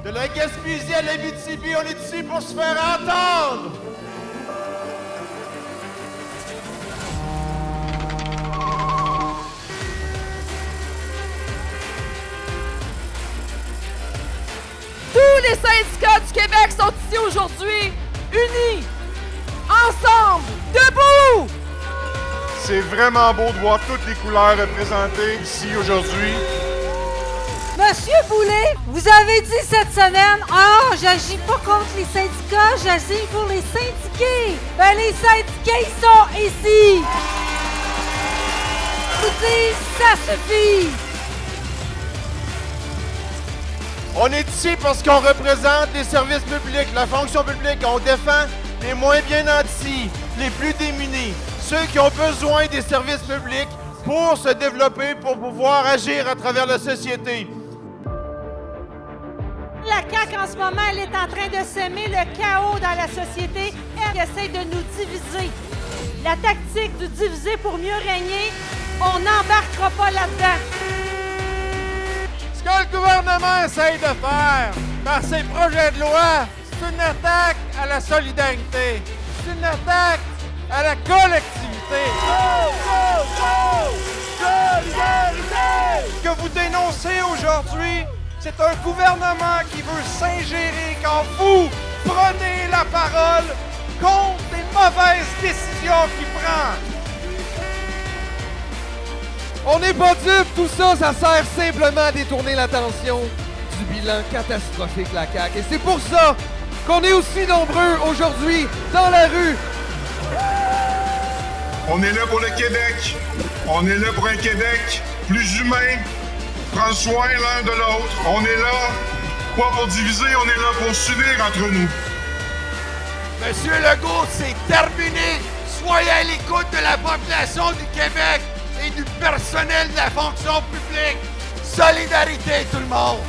De la Gaspésie à l'Abitibi, on est ici pour se faire entendre! Tous les syndicats du Québec sont ici aujourd'hui, unis, ensemble, debout! C'est vraiment beau de voir toutes les couleurs représentées ici aujourd'hui. Monsieur Boulay, vous avez dit cette semaine, j'agis pas contre les syndicats, j'agis pour les syndiqués. Ben, les syndiqués, ils sont ici. Je vous dis, ça suffit. On est ici parce qu'on représente les services publics, la fonction publique. On défend les moins bien nantis, les plus démunis, ceux qui ont besoin des services publics pour se développer, pour pouvoir agir à travers la société. La CAQ, en ce moment, elle est en train de semer le chaos dans la société. Elle essaie de nous diviser. La tactique du diviser pour mieux régner, on n'embarquera pas là-dedans. Ce que le gouvernement essaye de faire par ses projets de loi, c'est une attaque à la solidarité. C'est une attaque à la collectivité. Solidarité! Ce que vous dénoncez aujourd'hui, c'est un gouvernement qui veut s'ingérer quand vous prenez la parole contre les mauvaises décisions qu'il prend. On n'est pas dupes, tout ça, ça sert simplement à détourner l'attention du bilan catastrophique de la CAQ. Et c'est pour ça qu'on est aussi nombreux aujourd'hui dans la rue. On est là pour le Québec. On est là pour un Québec plus humain, prendre soin l'un de l'autre. On est là, pas pour diviser, on est là pour s'unir entre nous. Monsieur Legault, c'est terminé. Soyez à l'écoute de la population du Québec et du personnel de la fonction publique. Solidarité, tout le monde!